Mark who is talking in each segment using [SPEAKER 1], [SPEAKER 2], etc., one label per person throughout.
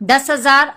[SPEAKER 1] 10,000,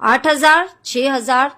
[SPEAKER 1] 8,000, 6,000,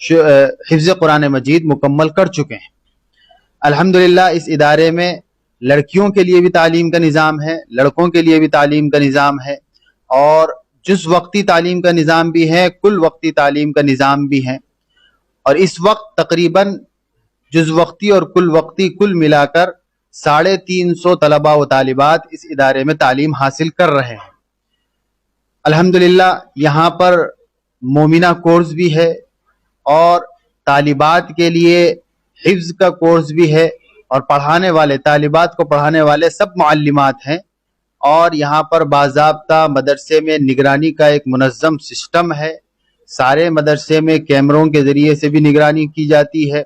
[SPEAKER 2] حفظ قرآن مجید مکمل کر چکے ہیں۔ الحمدللہ اس ادارے میں لڑکیوں کے لیے بھی تعلیم کا نظام ہے، لڑکوں کے لیے بھی تعلیم کا نظام ہے، اور جز وقتی تعلیم کا نظام بھی ہے، کل وقتی تعلیم کا نظام بھی ہے، اور اس وقت تقریباً جز وقتی اور کل وقتی کل ملا کر 350 طلباء و طالبات اس ادارے میں تعلیم حاصل کر رہے ہیں۔ الحمدللہ یہاں پر مومنہ کورس بھی ہے، اور طالبات کے لیے حفظ کا کورس بھی ہے، اور پڑھانے والے طالبات کو پڑھانے والے سب معلمات ہیں، اور یہاں پر باضابطہ مدرسے میں نگرانی کا ایک منظم سسٹم ہے۔ سارے مدرسے میں کیمروں کے ذریعے سے بھی نگرانی کی جاتی ہے،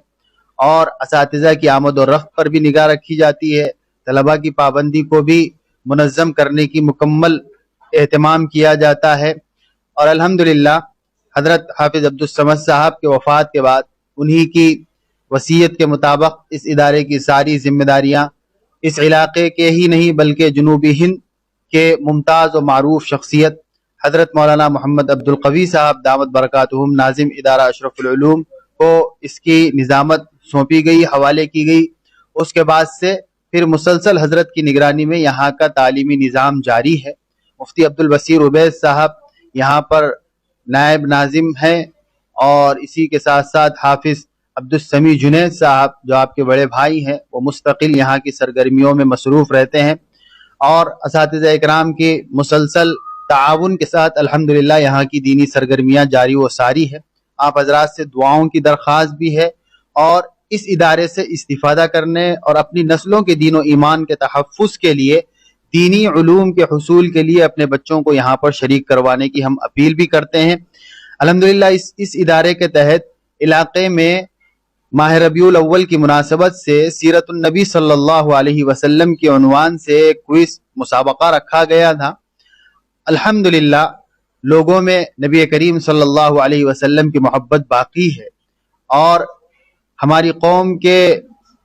[SPEAKER 2] اور اساتذہ کی آمد و رفت پر بھی نگاہ رکھی جاتی ہے۔ طلباء کی پابندی کو بھی منظم کرنے کی مکمل اہتمام کیا جاتا ہے، اور الحمدللہ حضرت حافظ عبدالصمد صاحب کے وفات کے بعد انہی کی وصیت کے مطابق اس ادارے کی ساری ذمہ داریاں اس علاقے کے ہی نہیں بلکہ جنوبی ہند کے ممتاز و معروف شخصیت حضرت مولانا محمد عبدالقوی صاحب دامت برکاتہم ناظم ادارہ اشرف العلوم کو اس کی نظامت سونپی گئی، حوالے کی گئی۔ اس کے بعد سے پھر مسلسل حضرت کی نگرانی میں یہاں کا تعلیمی نظام جاری ہے۔ مفتی عبدالبصیر عبید صاحب یہاں پر نائب ناظم ہیں، اور اسی کے ساتھ ساتھ حافظ عبدالسمیع جنید صاحب جو آپ کے بڑے بھائی ہیں، وہ مستقل یہاں کی سرگرمیوں میں مصروف رہتے ہیں، اور اساتذہ اکرام کے مسلسل تعاون کے ساتھ الحمدللہ یہاں کی دینی سرگرمیاں جاری و ساری ہے۔ آپ حضرات سے دعاؤں کی درخواست بھی ہے، اور اس ادارے سے استفادہ کرنے اور اپنی نسلوں کے دین و ایمان کے تحفظ کے لیے، دینی علوم کے حصول کے لیے اپنے بچوں کو یہاں پر شریک کروانے کی ہم اپیل بھی کرتے ہیں۔ الحمدللہ اس ادارے کے تحت علاقے میں ماہ ربیع الاول کی مناسبت سے سیرت النبی صلی اللہ علیہ وسلم کے عنوان سے کوئز مسابقہ رکھا گیا تھا۔ الحمدللہ لوگوں میں نبی کریم صلی اللہ علیہ وسلم کی محبت باقی ہے، اور ہماری قوم کے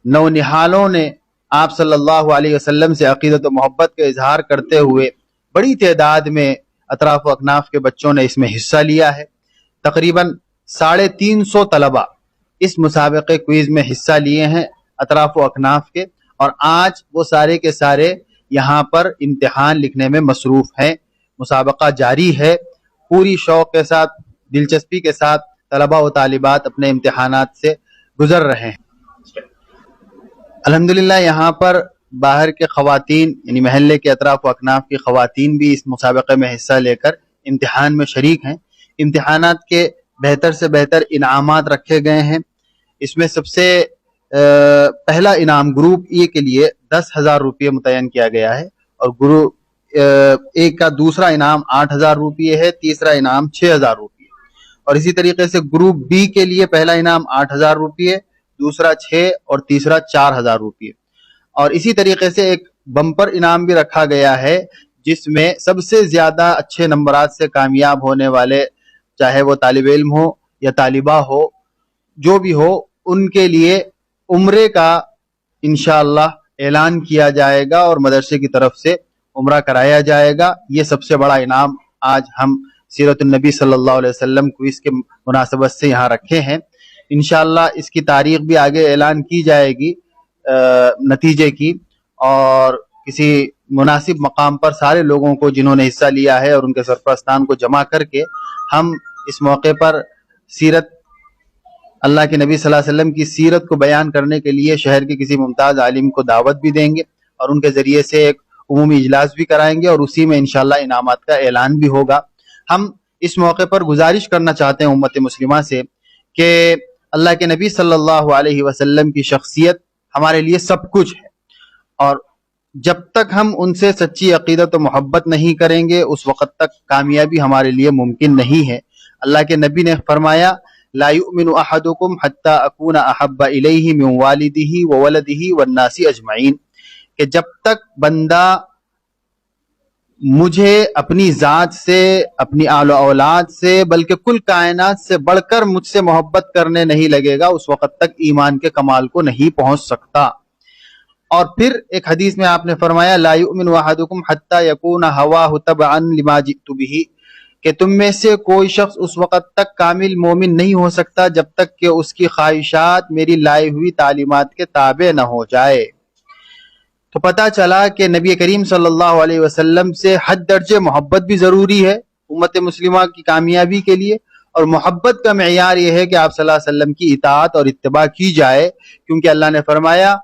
[SPEAKER 2] نونہالوں نے آپ صلی اللہ علیہ وسلم سے عقیدت و محبت کا اظہار کرتے ہوئے بڑی تعداد میں اطراف و اکناف کے بچوں نے اس میں حصہ لیا ہے۔ تقریباً 350 طلباء اس مسابقے کوئز میں حصہ لیے ہیں اطراف و اکناف کے، اور آج وہ سارے کے سارے یہاں پر امتحان لکھنے میں مصروف ہیں۔ مسابقہ جاری ہے، پوری شوق کے ساتھ، دلچسپی کے ساتھ طلباء و طالبات اپنے امتحانات سے گزر رہے ہیں۔ الحمدللہ یہاں پر باہر کے خواتین یعنی محلے کے اطراف و اکناف کی خواتین بھی اس مسابقے میں حصہ لے کر امتحان میں شریک ہیں۔ امتحانات کے بہتر سے بہتر انعامات رکھے گئے ہیں۔ اس میں سب سے پہلا انعام گروپ اے کے لیے 10,000 روپے متعین کیا گیا ہے، اور گروپ اے کا دوسرا انعام 8,000 روپے ہے، تیسرا انعام 6,000 روپے، اور اسی طریقے سے گروپ بی کے لیے پہلا انعام 8,000 روپے، دوسرا 6 اور تیسرا 4,000 روپے، اور اسی طریقے سے ایک بمپر انعام بھی رکھا گیا ہے جس میں سب سے زیادہ اچھے نمبرات سے کامیاب ہونے والے، چاہے وہ طالب علم ہو یا طالبہ ہو، جو بھی ہو، ان کے لیے عمرے کا انشاءاللہ اعلان کیا جائے گا، اور مدرسے کی طرف سے عمرہ کرایا جائے گا۔ یہ سب سے بڑا انعام آج ہم سیرت النبی صلی اللہ علیہ وسلم کو اس کے مناسبت سے یہاں رکھے ہیں۔ انشاءاللہ اس کی تاریخ بھی آگے اعلان کی جائے گی نتیجے کی، اور کسی مناسب مقام پر سارے لوگوں کو جنہوں نے حصہ لیا ہے اور ان کے سرپرستان کو جمع کر کے ہم اس موقع پر سیرت اللہ کے نبی صلی اللہ علیہ وسلم کی سیرت کو بیان کرنے کے لیے شہر کے کسی ممتاز عالم کو دعوت بھی دیں گے، اور ان کے ذریعے سے ایک عمومی اجلاس بھی کرائیں گے، اور اسی میں انشاءاللہ انعامات کا اعلان بھی ہوگا۔ ہم اس موقع پر گزارش کرنا چاہتے ہیں امت مسلمہ سے کہ اللہ کے نبی صلی اللہ علیہ وسلم کی شخصیت ہمارے لیے سب کچھ ہے، اور جب تک ہم ان سے سچی عقیدت و محبت نہیں کریں گے اس وقت تک کامیابی ہمارے لیے ممکن نہیں ہے۔ اللہ کے نبی نے فرمایا لا یؤمن احدکم حتی اکون احب الیہ من والدہ وولدہ والناس اجمعین، کہ جب تک بندہ مجھے اپنی ذات سے، اپنی آل و اولاد سے، بلکہ کل کائنات سے بڑھ کر مجھ سے محبت کرنے نہیں لگے گا، اس وقت تک ایمان کے کمال کو نہیں پہنچ سکتا۔ اور پھر ایک حدیث میں آپ نے فرمایا لا یؤمن احدکم حتی یکون ہواہ تبعا لما جئت بہ، کہ تم میں سے کوئی شخص اس وقت تک کامل مومن نہیں ہو سکتا جب تک کہ اس کی خواہشات میری لائی ہوئی تعلیمات کے تابع نہ ہو جائے۔ تو پتہ چلا کہ نبی کریم صلی اللہ علیہ وسلم سے حد درجے محبت بھی ضروری ہے امت مسلمہ کی کامیابی کے لیے، اور محبت کا معیار یہ ہے کہ آپ صلی اللہ علیہ وسلم کی اطاعت اور اتباع کی جائے، کیونکہ اللہ نے فرمایا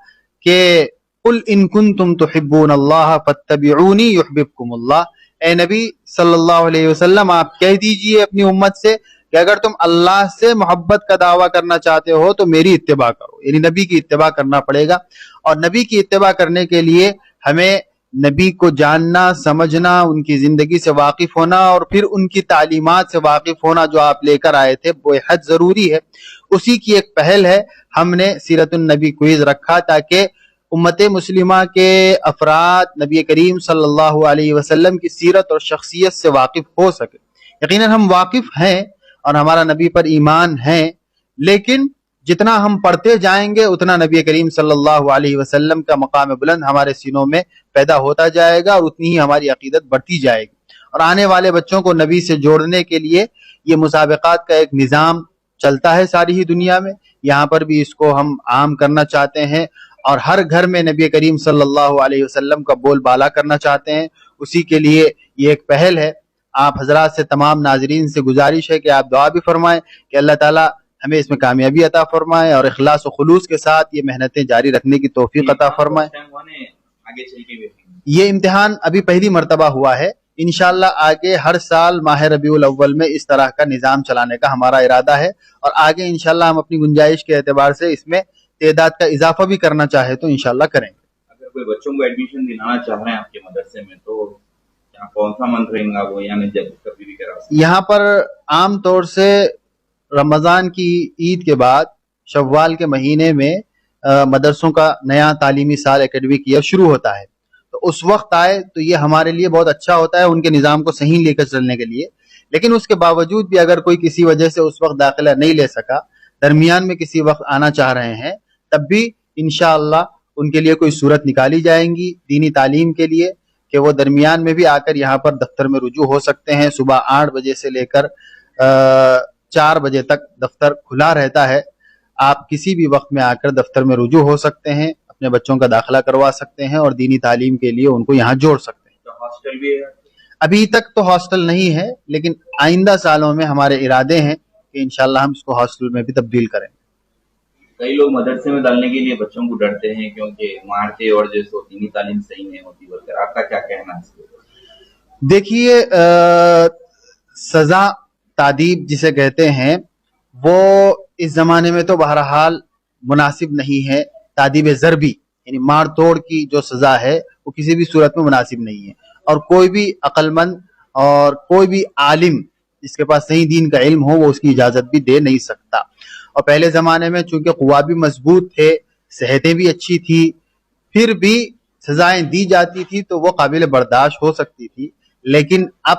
[SPEAKER 2] کہ قل ان کنتم تحبون اللہ فاتبعونی یحببکم اللہ۔ اے نبی صلی اللہ علیہ وسلم آپ کہہ دیجئے اپنی امت سے کہ اگر تم اللہ سے محبت کا دعویٰ کرنا چاہتے ہو تو میری اتباع کرو، یعنی نبی کی اتباع کرنا پڑے گا۔ اور نبی کی اتباع کرنے کے لیے ہمیں نبی کو جاننا، سمجھنا، ان کی زندگی سے واقف ہونا اور پھر ان کی تعلیمات سے واقف ہونا جو آپ لے کر آئے تھے وہ حد ضروری ہے۔ اسی کی ایک پہل ہے ہم نے سیرت النبی کوئز رکھا تاکہ امت مسلمہ کے افراد نبی کریم صلی اللہ علیہ وسلم کی سیرت اور شخصیت سے واقف ہو سکے۔ یقیناً ہم واقف ہیں اور ہمارا نبی پر ایمان ہے، لیکن جتنا ہم پڑھتے جائیں گے اتنا نبی کریم صلی اللہ علیہ وسلم کا مقام بلند ہمارے سینوں میں پیدا ہوتا جائے گا اور اتنی ہی ہماری عقیدت بڑھتی جائے گی۔ اور آنے والے بچوں کو نبی سے جوڑنے کے لیے یہ مسابقات کا ایک نظام چلتا ہے ساری ہی دنیا میں، یہاں پر بھی اس کو ہم عام کرنا چاہتے ہیں اور ہر گھر میں نبی کریم صلی اللہ علیہ وسلم کا بول بالا کرنا چاہتے ہیں۔ اسی کے لیے یہ ایک پہل ہے۔ آپ حضرات سے، تمام ناظرین سے گزارش ہے کہ آپ دعا بھی فرمائیں کہ اللہ تعالیٰ ہمیں اس میں کامیابی عطا فرمائے اور اخلاص و خلوص کے ساتھ یہ محنتیں جاری رکھنے کی توفیق عطا فرمائے۔ یہ امتحان ابھی پہلی مرتبہ ہوا ہے، انشاءاللہ آگے ہر سال ماہ ربیع الاول میں اس طرح کا نظام چلانے کا ہمارا ارادہ ہے، اور آگے انشاءاللہ ہم اپنی گنجائش کے اعتبار سے اس میں تعداد کا اضافہ بھی کرنا چاہے تو انشاءاللہ کریں گے۔
[SPEAKER 3] اگر کوئی بچوں کو ایڈمیشن دلانا چاہ رہے ہیں آپ کے مدرسے میں تو یہاں کون سا منتھ رہے گا وہ، یعنی جب کبھی بھی کرا سکتے؟
[SPEAKER 2] یہاں پر عام طور سے رمضان کی عید کے بعد شوال کے مہینے میں مدرسوں کا نیا تعلیمی سال اکیڈمک ایئر شروع ہوتا ہے، تو اس وقت آئے تو یہ ہمارے لیے بہت اچھا ہوتا ہے ان کے نظام کو صحیح لے کر چلنے کے لیے۔ لیکن اس کے باوجود بھی اگر کوئی کسی وجہ سے اس وقت داخلہ نہیں لے سکا، درمیان میں کسی وقت آنا چاہ رہے ہیں، تب بھی انشاءاللہ ان کے لیے کوئی صورت نکالی جائیں گی دینی تعلیم کے لیے کہ وہ درمیان میں بھی آ کر یہاں پر دفتر میں رجوع ہو سکتے ہیں۔ صبح 8 بجے سے لے کر 4 بجے تک دفتر کھلا رہتا ہے، آپ کسی بھی وقت میں آ کر دفتر میں رجوع ہو سکتے ہیں، اپنے بچوں کا داخلہ کروا سکتے ہیں اور دینی تعلیم کے لیے ان کو یہاں جوڑ سکتے ہیں۔
[SPEAKER 3] ہاسٹل بھی ہے؟
[SPEAKER 2] ابھی تک تو ہاسٹل نہیں ہے، لیکن آئندہ سالوں میں ہمارے ارادے ہیں کہ انشاءاللہ ہم اس کو ہاسٹل میں بھی تبدیل کریں۔
[SPEAKER 3] کئی لوگ مدرسے میں ڈالنے کے لیے بچوں کو ڈرتے ہیں کیونکہ مارتے اور جیسے دینی تعلیم صحیح نہیں ہوتی وغیرہ، آپ کا کیا کہنا ہے اس پہ؟
[SPEAKER 2] دیکھیے، سزا تعدیب جسے کہتے ہیں وہ اس زمانے میں تو بہرحال مناسب نہیں ہے۔ تعدیب ضربی یعنی مار توڑ کی جو سزا ہے وہ کسی بھی صورت میں مناسب نہیں ہے، اور کوئی بھی عقل مند اور کوئی بھی عالم جس کے پاس صحیح دین کا علم ہو وہ اس کی اجازت بھی دے نہیں سکتا۔ اور پہلے زمانے میں چونکہ قوا بھی مضبوط تھے، صحتیں بھی اچھی تھی، پھر بھی سزائیں دی جاتی تھی تو وہ قابل برداشت ہو سکتی تھی، لیکن اب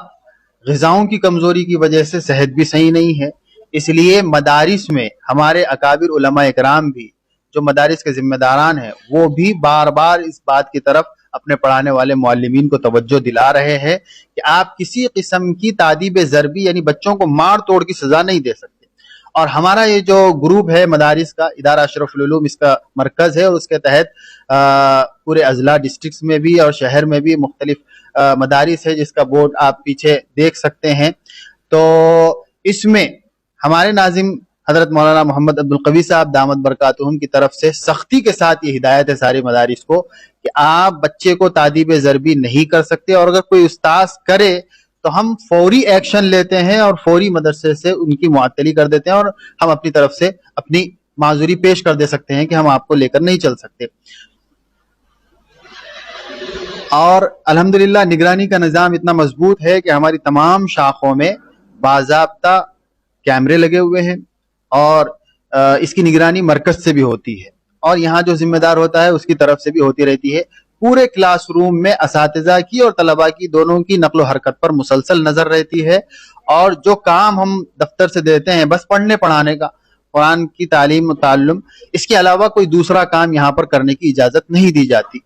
[SPEAKER 2] غذاؤں کی کمزوری کی وجہ سے صحت بھی صحیح نہیں ہے۔ اس لیے مدارس میں ہمارے اکابر علماء اکرام بھی جو مدارس کے ذمہ داران ہیں وہ بھی بار بار اس بات کی طرف اپنے پڑھانے والے معلمین کو توجہ دلا رہے ہیں کہ آپ کسی قسم کی تعدیب ضربی یعنی بچوں کو مار توڑ کی سزا نہیں دے سکتے۔ اور ہمارا یہ جو گروپ ہے مدارس کا، ادارہ اشرف العلوم اس کا مرکز ہے، اور اس کے تحت پورے اضلاع ڈسٹرکٹس میں بھی اور شہر میں بھی مختلف مدارس ہے جس کا بورڈ آپ پیچھے دیکھ سکتے ہیں۔ تو اس میں ہمارے ناظم حضرت مولانا محمد عبدالقوی صاحب دامت برکاتہم کی طرف سے سختی کے ساتھ یہ ہدایت ہے ساری مدارس کو کہ آپ بچے کو تعدیب ضربی نہیں کر سکتے، اور اگر کوئی استاذ کرے تو ہم فوری ایکشن لیتے ہیں اور فوری مدرسے سے ان کی معطلی کر دیتے ہیں، اور ہم اپنی طرف سے اپنی معذوری پیش کر دے سکتے ہیں کہ ہم آپ کو لے کر نہیں چل سکتے۔ اور الحمدللہ نگرانی کا نظام اتنا مضبوط ہے کہ ہماری تمام شاخوں میں باضابطہ کیمرے لگے ہوئے ہیں، اور اس کی نگرانی مرکز سے بھی ہوتی ہے، اور یہاں جو ذمہ دار ہوتا ہے اس کی طرف سے بھی ہوتی رہتی ہے۔ پورے کلاس روم میں اساتذہ کی اور طلباء کی دونوں کی نقل و حرکت پر مسلسل نظر رہتی ہے، اور جو کام ہم دفتر سے دیتے ہیں بس پڑھنے پڑھانے کا، قرآن کی تعلیم و تعلم، اس کے علاوہ کوئی دوسرا کام یہاں پر کرنے کی اجازت نہیں دی جاتی۔